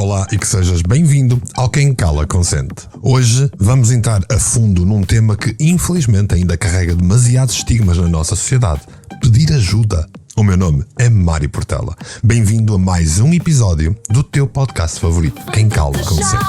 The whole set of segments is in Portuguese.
Olá e que sejas bem-vindo ao Quem Cala Consente. Hoje vamos entrar a fundo num tema que infelizmente ainda carrega demasiados estigmas na nossa sociedade: pedir ajuda. O meu nome é Mário Portela. Bem-vindo a mais um episódio do teu podcast favorito, Quem Cala Consente.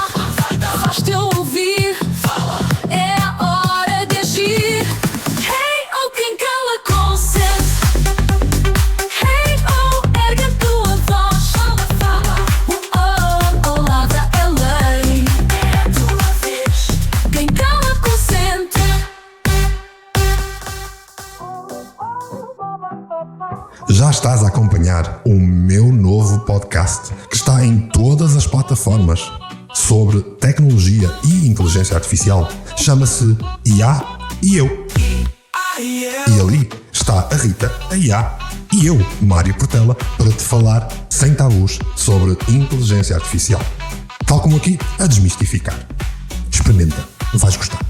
Já estás a acompanhar o meu novo podcast, que está em todas as plataformas, sobre tecnologia e inteligência artificial. Chama-se IA e Eu. E ali está a Rita, a IA, e eu, Mário Portela, para te falar sem tabus sobre inteligência artificial. Tal como aqui, a desmistificar. Experimenta, vais gostar.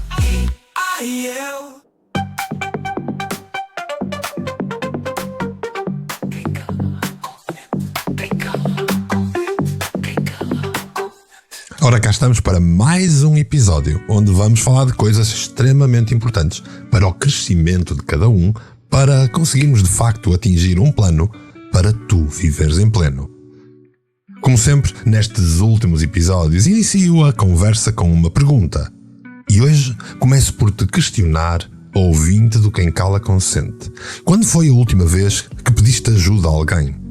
Ora, cá estamos para mais um episódio onde vamos falar de coisas extremamente importantes para o crescimento de cada um, para conseguirmos de facto atingir um plano para tu viveres em pleno. Como sempre, nestes últimos episódios, inicio a conversa com uma pergunta. E hoje começo por te questionar, ouvinte do Quem Cala Consente. Quando foi a última vez que pediste ajuda a alguém?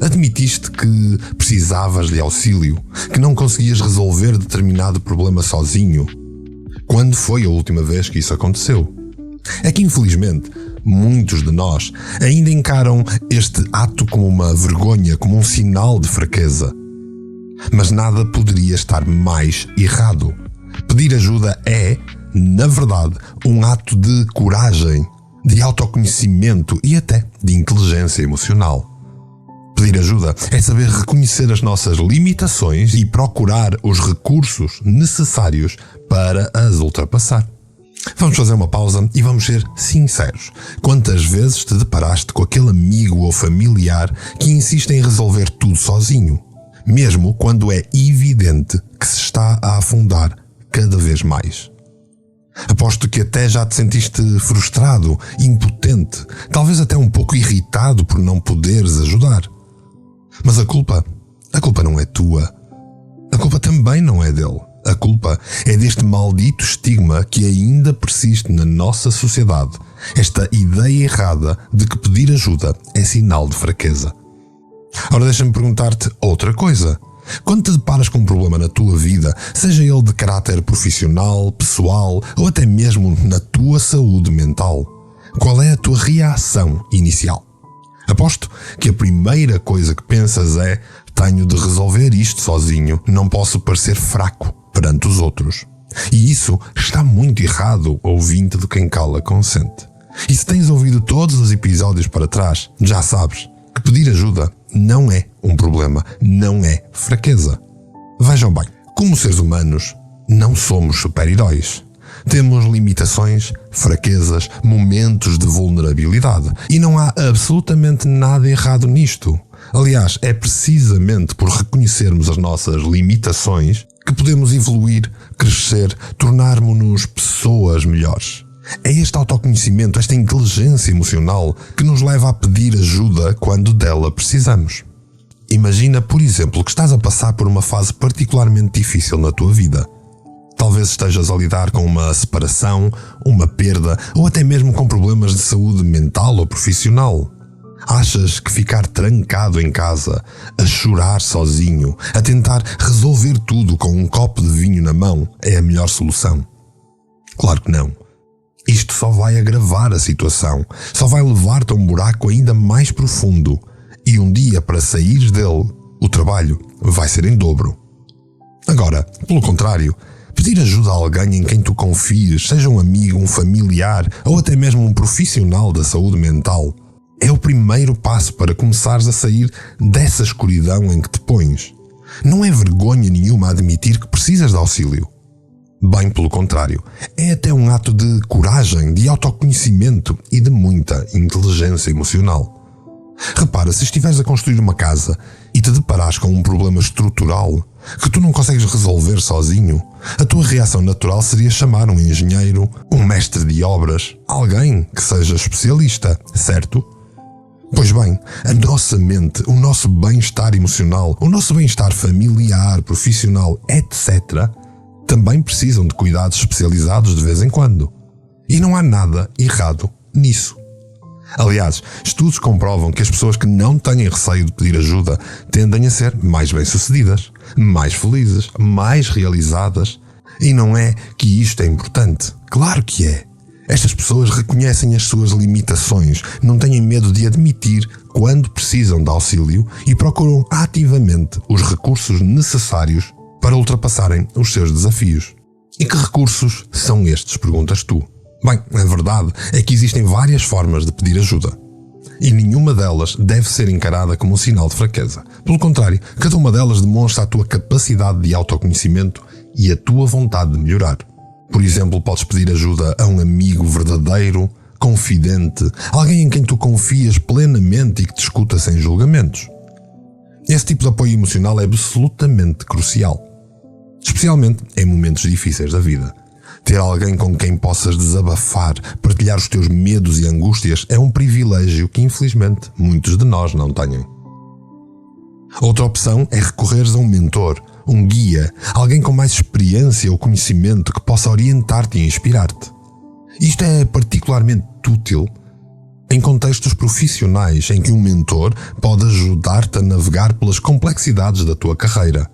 Admitiste que precisavas de auxílio, que não conseguias resolver determinado problema sozinho? Quando foi a última vez que isso aconteceu? É que, infelizmente, muitos de nós ainda encaram este ato como uma vergonha, como um sinal de fraqueza. Mas nada poderia estar mais errado. Pedir ajuda é, na verdade, um ato de coragem, de autoconhecimento e até de inteligência emocional. Pedir ajuda é saber reconhecer as nossas limitações e procurar os recursos necessários para as ultrapassar. Vamos fazer uma pausa e vamos ser sinceros. Quantas vezes te deparaste com aquele amigo ou familiar que insiste em resolver tudo sozinho, mesmo quando é evidente que se está a afundar cada vez mais? Aposto que até já te sentiste frustrado, impotente, talvez até um pouco irritado por não poderes ajudar. Mas a culpa não é tua. A culpa também não é dele. A culpa é deste maldito estigma que ainda persiste na nossa sociedade. Esta ideia errada de que pedir ajuda é sinal de fraqueza. Ora, deixa-me perguntar-te outra coisa. Quando te deparas com um problema na tua vida, seja ele de caráter profissional, pessoal ou até mesmo na tua saúde mental, qual é a tua reação inicial? Aposto que a primeira coisa que pensas é: tenho de resolver isto sozinho, não posso parecer fraco perante os outros. E isso está muito errado, ouvinte do Quem Cala Consente. E se tens ouvido todos os episódios para trás, já sabes que pedir ajuda não é um problema, não é fraqueza. Vejam bem, como seres humanos, não somos super-heróis. Temos limitações, fraquezas, momentos de vulnerabilidade. E não há absolutamente nada errado nisto. Aliás, é precisamente por reconhecermos as nossas limitações que podemos evoluir, crescer, tornarmos-nos pessoas melhores. É este autoconhecimento, esta inteligência emocional que nos leva a pedir ajuda quando dela precisamos. Imagina, por exemplo, que estás a passar por uma fase particularmente difícil na tua vida. Talvez estejas a lidar com uma separação, uma perda ou até mesmo com problemas de saúde mental ou profissional. Achas que ficar trancado em casa, a chorar sozinho, a tentar resolver tudo com um copo de vinho na mão é a melhor solução? Claro que não. Isto só vai agravar a situação, só vai levar-te a um buraco ainda mais profundo e um dia para saíres dele, o trabalho vai ser em dobro. Agora, pelo contrário, pedir ajuda a alguém em quem tu confies, seja um amigo, um familiar ou até mesmo um profissional da saúde mental, é o primeiro passo para começares a sair dessa escuridão em que te pões. Não é vergonha nenhuma admitir que precisas de auxílio. Bem pelo contrário, é até um ato de coragem, de autoconhecimento e de muita inteligência emocional. Repara, se estiveres a construir uma casa e te deparares com um problema estrutural que tu não consegues resolver sozinho, a tua reação natural seria chamar um engenheiro, um mestre de obras, alguém que seja especialista, certo? Pois bem, a nossa mente, o nosso bem-estar emocional, o nosso bem-estar familiar, profissional, etc., também precisam de cuidados especializados de vez em quando. E não há nada errado nisso. Aliás, estudos comprovam que as pessoas que não têm receio de pedir ajuda tendem a ser mais bem-sucedidas, mais felizes, mais realizadas. E não é que isto é importante. Claro que é. Estas pessoas reconhecem as suas limitações, não têm medo de admitir quando precisam de auxílio e procuram ativamente os recursos necessários para ultrapassarem os seus desafios. E que recursos são estes, perguntas tu? Bem, a verdade é que existem várias formas de pedir ajuda. E nenhuma delas deve ser encarada como um sinal de fraqueza. Pelo contrário, cada uma delas demonstra a tua capacidade de autoconhecimento e a tua vontade de melhorar. Por exemplo, podes pedir ajuda a um amigo verdadeiro, confidente, alguém em quem tu confias plenamente e que te escuta sem julgamentos. Esse tipo de apoio emocional é absolutamente crucial, especialmente em momentos difíceis da vida. Ter alguém com quem possas desabafar, partilhar os teus medos e angústias é um privilégio que, infelizmente, muitos de nós não têm. Outra opção é recorreres a um mentor, um guia, alguém com mais experiência ou conhecimento que possa orientar-te e inspirar-te. Isto é particularmente útil em contextos profissionais em que um mentor pode ajudar-te a navegar pelas complexidades da tua carreira.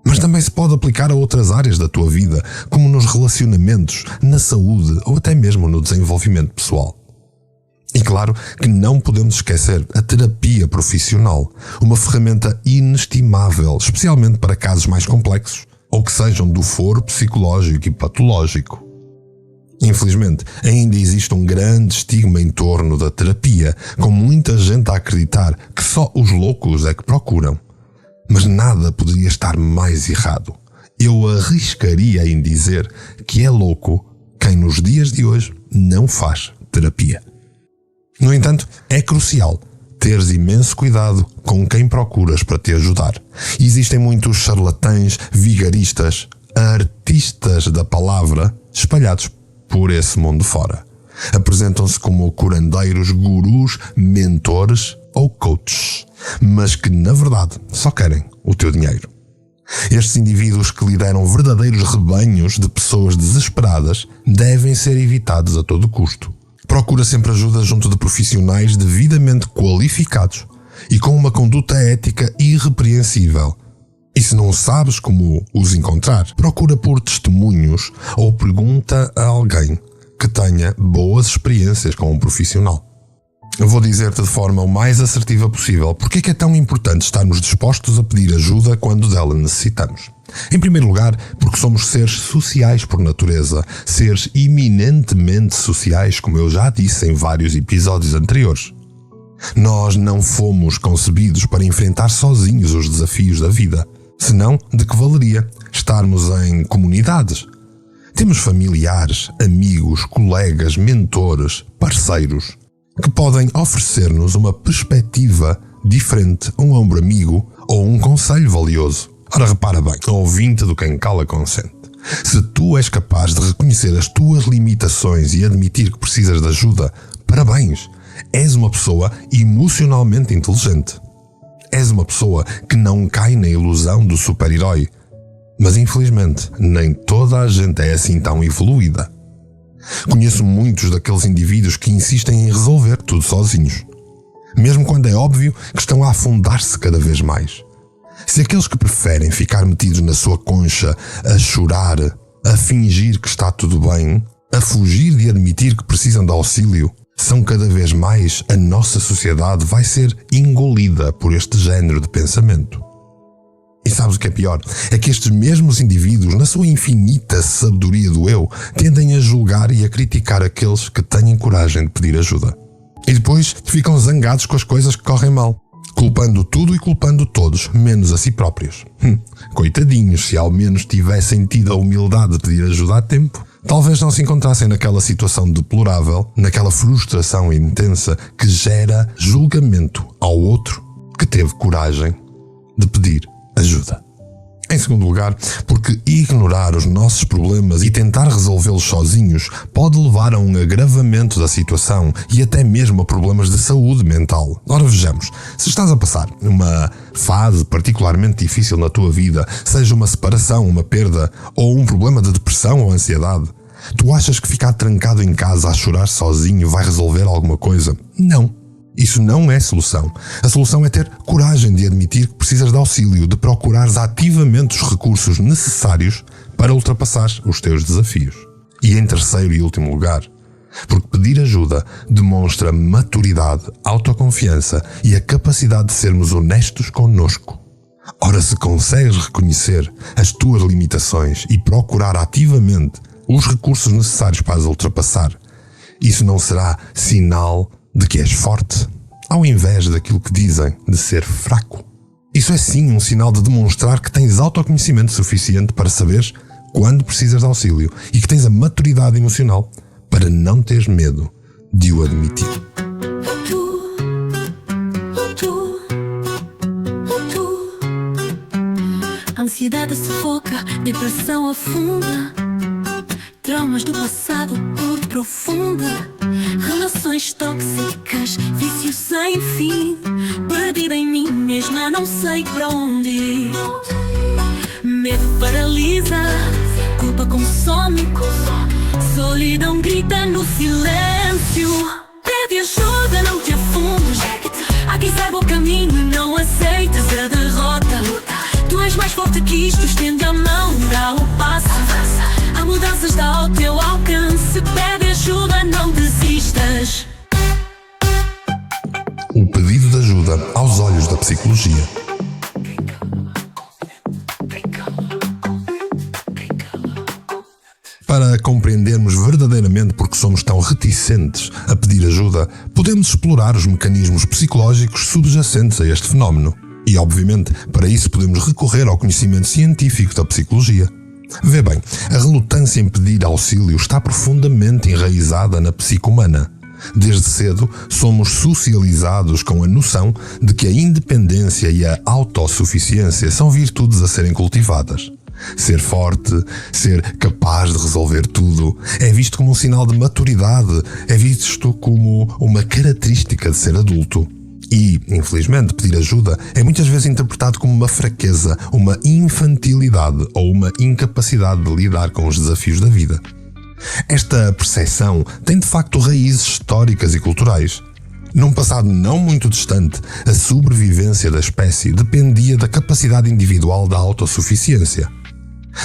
Mas também se pode aplicar a outras áreas da tua vida, como nos relacionamentos, na saúde ou até mesmo no desenvolvimento pessoal. E claro que não podemos esquecer a terapia profissional, uma ferramenta inestimável, especialmente para casos mais complexos ou que sejam do foro psicológico e patológico. Infelizmente, ainda existe um grande estigma em torno da terapia, com muita gente a acreditar que só os loucos é que procuram. Mas nada poderia estar mais errado. Eu arriscaria em dizer que é louco quem nos dias de hoje não faz terapia. No entanto, é crucial teres imenso cuidado com quem procuras para te ajudar. Existem muitos charlatães, vigaristas, artistas da palavra espalhados por esse mundo fora. Apresentam-se como curandeiros, gurus, mentores ou coaches, mas que na verdade só querem o teu dinheiro. Estes indivíduos que lideram verdadeiros rebanhos de pessoas desesperadas devem ser evitados a todo custo. Procura sempre ajuda junto de profissionais devidamente qualificados e com uma conduta ética irrepreensível. E se não sabes como os encontrar, procura por testemunhos ou pergunta a alguém que tenha boas experiências com um profissional. Eu vou dizer-te de forma o mais assertiva possível porque é que é tão importante estarmos dispostos a pedir ajuda quando dela necessitamos. Em primeiro lugar, porque somos seres sociais por natureza, seres eminentemente sociais, como eu já disse em vários episódios anteriores. Nós não fomos concebidos para enfrentar sozinhos os desafios da vida. Senão, de que valeria estarmos em comunidades? Temos familiares, amigos, colegas, mentores, parceiros, que podem oferecer-nos uma perspectiva diferente, um ombro amigo ou um conselho valioso. Ora, repara bem, ouvinte do quem cala consente. Se tu és capaz de reconhecer as tuas limitações e admitir que precisas de ajuda, parabéns! És uma pessoa emocionalmente inteligente. És uma pessoa que não cai na ilusão do super-herói. Mas infelizmente, nem toda a gente é assim tão evoluída. Conheço muitos daqueles indivíduos que insistem em resolver tudo sozinhos. Mesmo quando é óbvio que estão a afundar-se cada vez mais. Se aqueles que preferem ficar metidos na sua concha, a chorar, a fingir que está tudo bem, a fugir de admitir que precisam de auxílio, são cada vez mais, a nossa sociedade vai ser engolida por este género de pensamento. E sabes o que é pior? É que estes mesmos indivíduos, na sua infinita sabedoria do eu, tendem a julgar e a criticar aqueles que têm coragem de pedir ajuda. E depois ficam zangados com as coisas que correm mal, culpando tudo e culpando todos, menos a si próprios. Coitadinhos, se ao menos tivessem tido a humildade de pedir ajuda a tempo, talvez não se encontrassem naquela situação deplorável, naquela frustração intensa que gera julgamento ao outro que teve coragem de pedir ajuda. Em segundo lugar, porque ignorar os nossos problemas e tentar resolvê-los sozinhos pode levar a um agravamento da situação e até mesmo a problemas de saúde mental. Ora, vejamos, se estás a passar uma fase particularmente difícil na tua vida, seja uma separação, uma perda ou um problema de depressão ou ansiedade, tu achas que ficar trancado em casa a chorar sozinho vai resolver alguma coisa? Não. Isso não é solução. A solução é ter coragem de admitir que precisas de auxílio, de procurares ativamente os recursos necessários para ultrapassar os teus desafios. E em terceiro e último lugar, porque pedir ajuda demonstra maturidade, autoconfiança e a capacidade de sermos honestos connosco. Ora, se consegues reconhecer as tuas limitações e procurar ativamente os recursos necessários para as ultrapassar, isso não será sinal de que és forte, ao invés daquilo que dizem de ser fraco. Isso é sim um sinal de demonstrar que tens autoconhecimento suficiente para saberes quando precisas de auxílio e que tens a maturidade emocional para não teres medo de o admitir. Ansiedade sufoca, depressão afunda, traumas do passado, dor profunda, relações tóxicas, vícios sem fim, perdida em mim mesma, não sei para onde ir. Medo paralisa, culpa consome, solidão grita no silêncio. Pede ajuda, não te afundes, há quem saiba o caminho e não aceites a derrota. Tu és mais forte que isto, estende a mão, dá o passo. A mudança está ao teu alcance, pede ajuda, não desistas. O pedido de ajuda aos olhos da psicologia. Para compreendermos verdadeiramente porque somos tão reticentes a pedir ajuda, podemos explorar os mecanismos psicológicos subjacentes a este fenómeno. E, obviamente, para isso podemos recorrer ao conhecimento científico da psicologia. Vê bem, a relutância em pedir auxílio está profundamente enraizada na psique humana. Desde cedo, somos socializados com a noção de que a independência e a autossuficiência são virtudes a serem cultivadas. Ser forte, ser capaz de resolver tudo, é visto como um sinal de maturidade, é visto como uma característica de ser adulto. E, infelizmente, pedir ajuda é muitas vezes interpretado como uma fraqueza, uma infantilidade ou uma incapacidade de lidar com os desafios da vida. Esta percepção tem de facto raízes históricas e culturais. Num passado não muito distante, a sobrevivência da espécie dependia da capacidade individual da autossuficiência.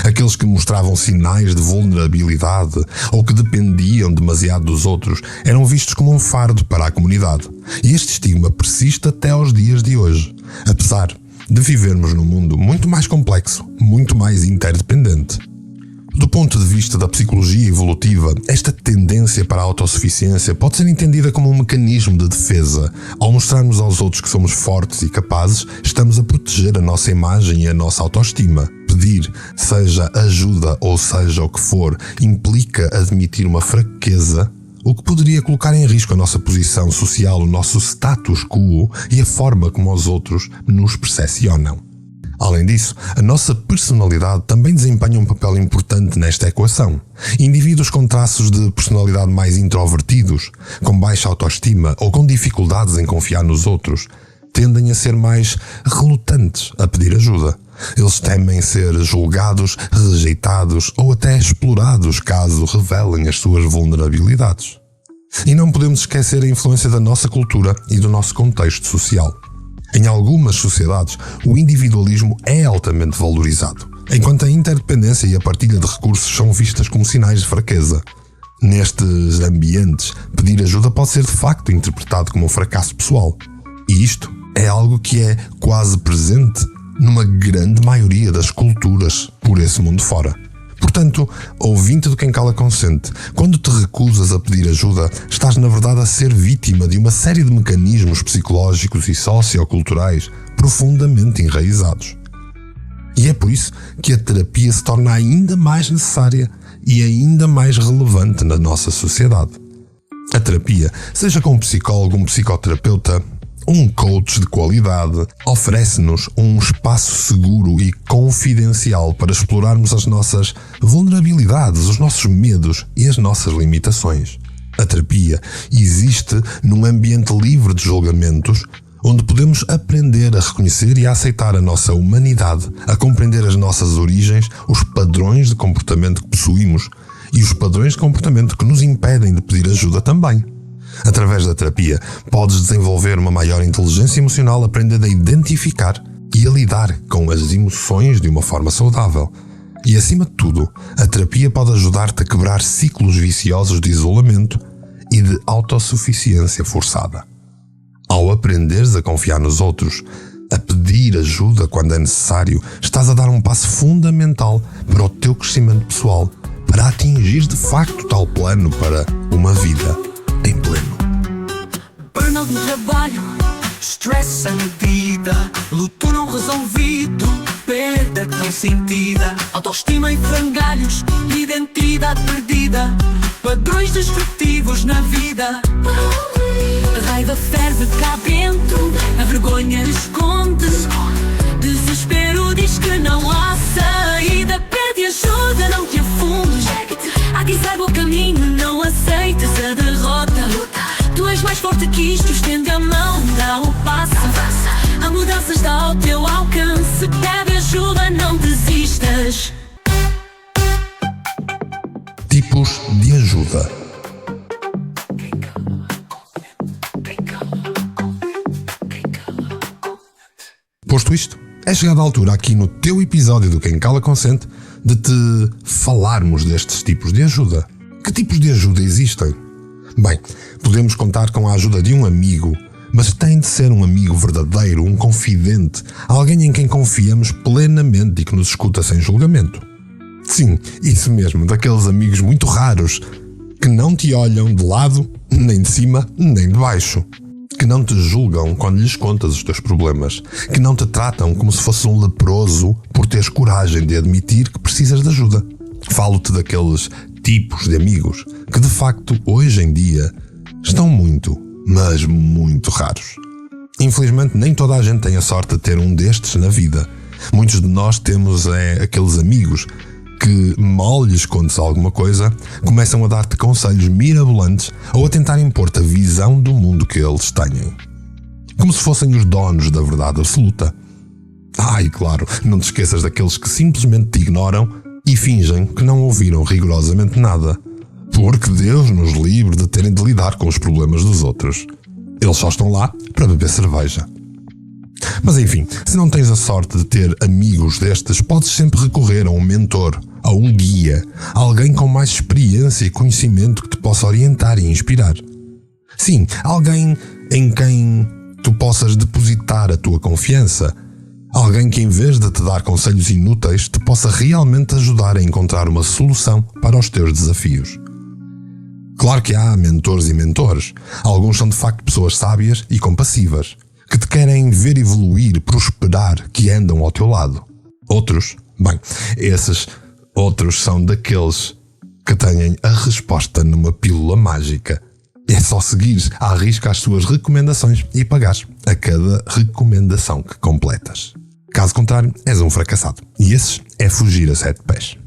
Aqueles que mostravam sinais de vulnerabilidade ou que dependiam demasiado dos outros eram vistos como um fardo para a comunidade. E este estigma persiste até aos dias de hoje, apesar de vivermos num mundo muito mais complexo, muito mais interdependente. Do ponto de vista da psicologia evolutiva, esta tendência para a autossuficiência pode ser entendida como um mecanismo de defesa. Ao mostrarmos aos outros que somos fortes e capazes, estamos a proteger a nossa imagem e a nossa autoestima. Pedir, seja ajuda ou seja o que for, implica admitir uma fraqueza, o que poderia colocar em risco a nossa posição social, o nosso status quo e a forma como os outros nos percepcionam. Além disso, a nossa personalidade também desempenha um papel importante nesta equação. Indivíduos com traços de personalidade mais introvertidos, com baixa autoestima ou com dificuldades em confiar nos outros, tendem a ser mais relutantes a pedir ajuda. Eles temem ser julgados, rejeitados ou até explorados caso revelem as suas vulnerabilidades. E não podemos esquecer a influência da nossa cultura e do nosso contexto social. Em algumas sociedades, o individualismo é altamente valorizado, enquanto a interdependência e a partilha de recursos são vistas como sinais de fraqueza. Nestes ambientes, pedir ajuda pode ser de facto interpretado como um fracasso pessoal. E isto é algo que é quase presente numa grande maioria das culturas por esse mundo fora. Portanto, ouvinte do Quem Cala Consente, quando te recusas a pedir ajuda, estás na verdade a ser vítima de uma série de mecanismos psicológicos e socioculturais profundamente enraizados. E é por isso que a terapia se torna ainda mais necessária e ainda mais relevante na nossa sociedade. A terapia, seja com um psicólogo, um psicoterapeuta Um coach de qualidade oferece-nos um espaço seguro e confidencial para explorarmos as nossas vulnerabilidades, os nossos medos e as nossas limitações. A terapia existe num ambiente livre de julgamentos, onde podemos aprender a reconhecer e a aceitar a nossa humanidade, a compreender as nossas origens, os padrões de comportamento que possuímos e os padrões de comportamento que nos impedem de pedir ajuda também. Através da terapia, podes desenvolver uma maior inteligência emocional, aprendendo a identificar e a lidar com as emoções de uma forma saudável. E, acima de tudo, a terapia pode ajudar-te a quebrar ciclos viciosos de isolamento e de autossuficiência forçada. Ao aprenderes a confiar nos outros, a pedir ajuda quando é necessário, estás a dar um passo fundamental para o teu crescimento pessoal, para atingir de facto tal plano para uma vida em pleno. Burnout no trabalho, stress na vida, luto não resolvido, perda não sentida, autoestima em frangalhos, identidade perdida, padrões destrutivos na vida. A raiva ferve cá dentro, a vergonha esconde, desespero diz que não há saída. Pede ajuda, não te afundes, há quem saiba o caminho, não aceites a derrota. Tu és mais forte que isto, estende a mão, dá o passo. A mudança está ao teu alcance, pede ajuda, não desistas. Tipos de ajuda. Posto isto, é chegada a altura aqui no teu episódio do Quem Cala Consente de te falarmos destes tipos de ajuda. Que tipos de ajuda existem? Bem, podemos contar com a ajuda de um amigo, mas tem de ser um amigo verdadeiro, um confidente, alguém em quem confiamos plenamente e que nos escuta sem julgamento. Sim, isso mesmo, daqueles amigos muito raros, que não te olham de lado, nem de cima, nem de baixo. Que não te julgam quando lhes contas os teus problemas, que não te tratam como se fosse um leproso por teres coragem de admitir que precisas de ajuda. Falo-te daqueles tipos de amigos que de facto hoje em dia estão muito, mas muito raros. Infelizmente nem toda a gente tem a sorte de ter um destes na vida. Muitos de nós temos aqueles amigos que, mal lhes contes alguma coisa, começam a dar-te conselhos mirabolantes ou a tentar impor-te a visão do mundo que eles têm. Como se fossem os donos da verdade absoluta. E claro, não te esqueças daqueles que simplesmente te ignoram e fingem que não ouviram rigorosamente nada. Porque Deus nos livre de terem de lidar com os problemas dos outros. Eles só estão lá para beber cerveja. Mas enfim, se não tens a sorte de ter amigos destes, podes sempre recorrer a um mentor, a um guia, a alguém com mais experiência e conhecimento que te possa orientar e inspirar. Sim, alguém em quem tu possas depositar a tua confiança. Alguém que, em vez de te dar conselhos inúteis, te possa realmente ajudar a encontrar uma solução para os teus desafios. Claro que há mentores e mentores. Alguns são de facto pessoas sábias e compassivas, que te querem ver evoluir, prosperar, que andam ao teu lado. Outros, esses outros são daqueles que têm a resposta numa pílula mágica. É só seguires à risca as suas recomendações e pagares a cada recomendação que completas. Caso contrário, és um fracassado. E esses é fugir a 7 pés.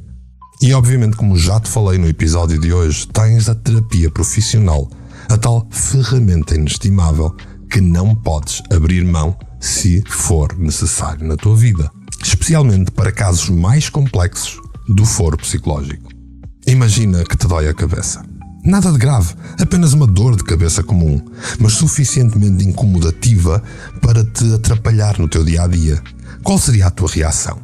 E obviamente, como já te falei no episódio de hoje, tens a terapia profissional, a tal ferramenta inestimável que não podes abrir mão se for necessário na tua vida. Especialmente para casos mais complexos do foro psicológico. Imagina que te dói a cabeça. Nada de grave, apenas uma dor de cabeça comum, mas suficientemente incomodativa para te atrapalhar no teu dia-a-dia. Qual seria a tua reação?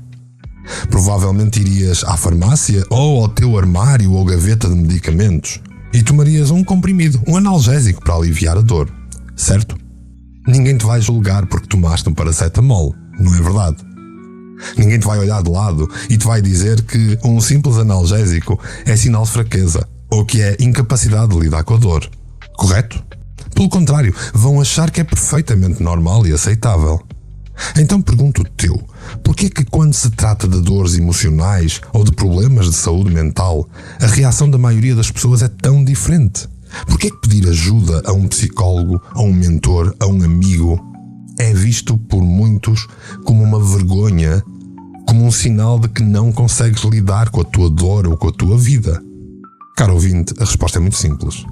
Provavelmente irias à farmácia ou ao teu armário ou gaveta de medicamentos e tomarias um comprimido, um analgésico para aliviar a dor, certo? Ninguém te vai julgar porque tomaste um paracetamol, não é verdade? Ninguém te vai olhar de lado e te vai dizer que um simples analgésico é sinal de fraqueza ou que é incapacidade de lidar com a dor, correto? Pelo contrário, vão achar que é perfeitamente normal e aceitável. Então pergunto-te, porquê é que quando se trata de dores emocionais ou de problemas de saúde mental, a reação da maioria das pessoas é tão diferente? Porquê é que pedir ajuda a um psicólogo, a um mentor, a um amigo é visto por muitos como uma vergonha, como um sinal de que não consegues lidar com a tua dor ou com a tua vida? Caro ouvinte, a resposta é muito simples.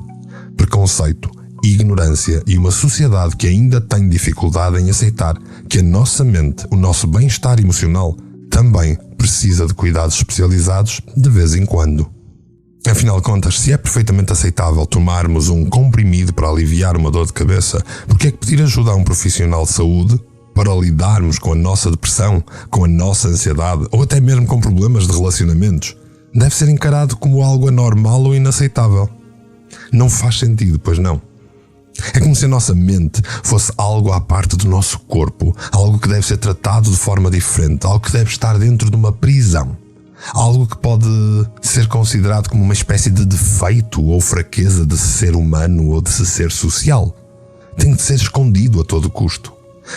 Preconceito, ignorância e uma sociedade que ainda tem dificuldade em aceitar que a nossa mente, o nosso bem-estar emocional, também precisa de cuidados especializados de vez em quando. Afinal de contas, se é perfeitamente aceitável tomarmos um comprimido para aliviar uma dor de cabeça, porque é que pedir ajuda a um profissional de saúde para lidarmos com a nossa depressão, com a nossa ansiedade ou até mesmo com problemas de relacionamentos deve ser encarado como algo anormal ou inaceitável? Não faz sentido, pois não? É como se a nossa mente fosse algo à parte do nosso corpo, algo que deve ser tratado de forma diferente, algo que deve estar dentro de uma prisão. Algo que pode ser considerado como uma espécie de defeito ou fraqueza de se ser humano ou de se ser social. Tem de ser escondido a todo custo.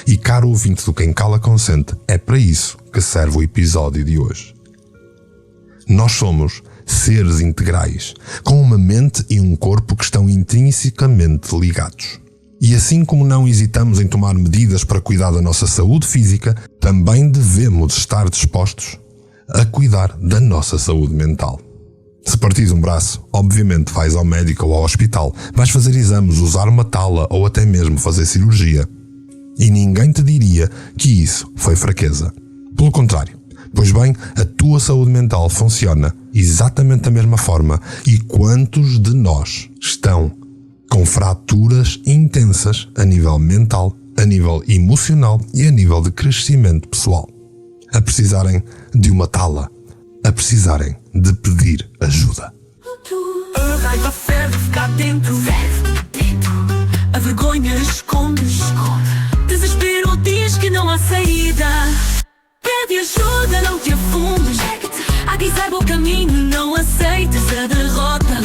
E caro ouvinte do Quem Cala Consente, é para isso que serve o episódio de hoje. Nós somos seres integrais, com uma mente e um corpo que estão intrinsecamente ligados. E assim como não hesitamos em tomar medidas para cuidar da nossa saúde física, também devemos estar dispostos a cuidar da nossa saúde mental. Se partires um braço, obviamente vais ao médico ou ao hospital, vais fazer exames, usar uma tala ou até mesmo fazer cirurgia. E ninguém te diria que isso foi fraqueza. Pelo contrário, pois bem, a tua saúde mental funciona exatamente da mesma forma. E quantos de nós estão com fraturas intensas a nível mental, a nível emocional e a nível de crescimento pessoal? A precisarem de uma tala, a precisarem de pedir ajuda. A raiva ferve cá dentro, a vergonha esconde, desespero diz que não há saída. Pede ajuda, não te afundes, aguisar o caminho, não aceites a derrota.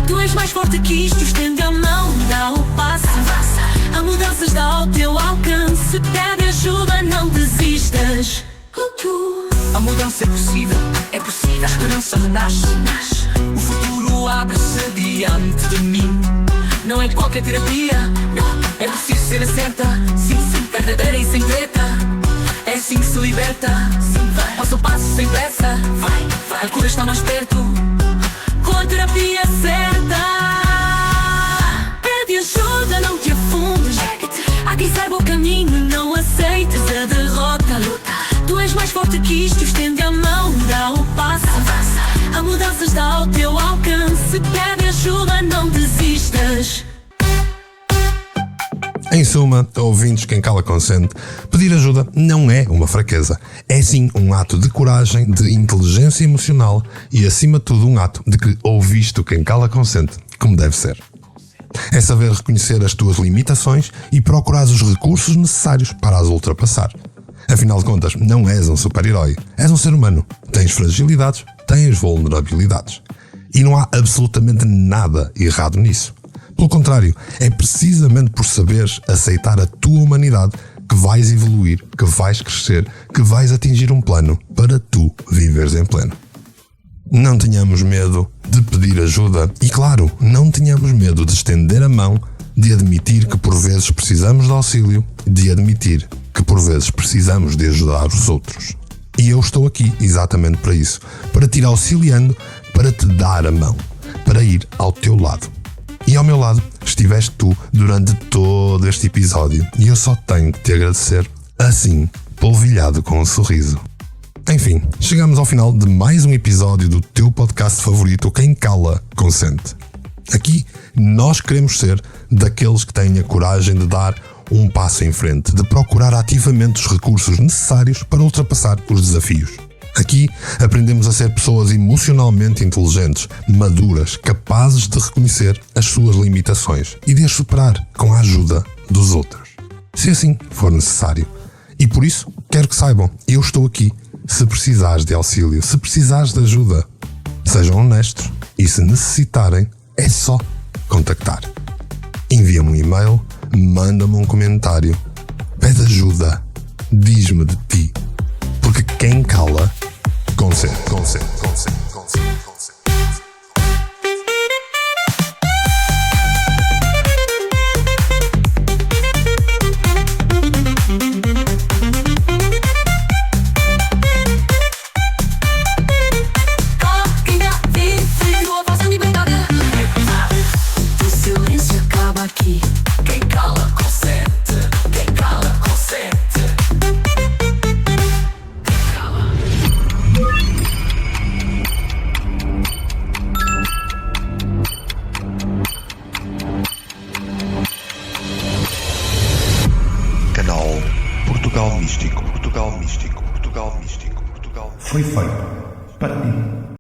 Tu és mais forte que isto, estende a mão, dá o passo. Há mudanças, dá ao teu alcance. Pede ajuda, não desistas. A mudança é possível, a esperança renasce. O futuro abre-se diante de mim. Não é qualquer terapia, é preciso ser a certa. Sim, verdadeira e sem treta. É assim que se liberta. Passo a passo, sem pressa. A cura está mais perto, com a terapia certa. Pede ajuda, não te afundes, aguisar o caminho, não aceites a derrota. Tu és mais forte que isto, estende a mão, dá o passo. Há mudanças, dá ao teu alcance. Pede ajuda, não desistas. Em suma, ouvintes Quem Cala Consente, pedir ajuda não é uma fraqueza. É sim um ato de coragem, de inteligência emocional e acima de tudo um ato de que ouviste o Quem Cala Consente como deve ser. É saber reconhecer as tuas limitações e procurar os recursos necessários para as ultrapassar. Afinal de contas, não és um super-herói, és um ser humano. Tens fragilidades, tens vulnerabilidades. E não há absolutamente nada errado nisso. Pelo contrário, é precisamente por saberes aceitar a tua humanidade que vais evoluir, que vais crescer, que vais atingir um plano para tu viveres em pleno. Não tenhamos medo de pedir ajuda e, claro, não tenhamos medo de estender a mão, de admitir que por vezes precisamos de auxílio, de admitir que por vezes precisamos de ajudar os outros. E eu estou aqui exatamente para isso, para te ir auxiliando, para te dar a mão, para ir ao teu lado. E ao meu lado estiveste tu durante todo este episódio e eu só tenho de te agradecer, assim, polvilhado com um sorriso. Enfim, chegamos ao final de mais um episódio do teu podcast favorito, Quem Cala Consente. Aqui nós queremos ser daqueles que têm a coragem de dar um passo em frente, de procurar ativamente os recursos necessários para ultrapassar os desafios. Aqui aprendemos a ser pessoas emocionalmente inteligentes, maduras, capazes de reconhecer as suas limitações e de as superar com a ajuda dos outros, se assim for necessário. E por isso, quero que saibam, eu estou aqui se precisares de auxílio, se precisares de ajuda. Sejam honestos e se necessitarem, é só contactar. Envia-me um e-mail, manda-me um comentário, pede ajuda, diz-me de ti, porque quem cala, consente. místico, Portugal místico, Portugal místico, Portugal místico. Foi feito para ti.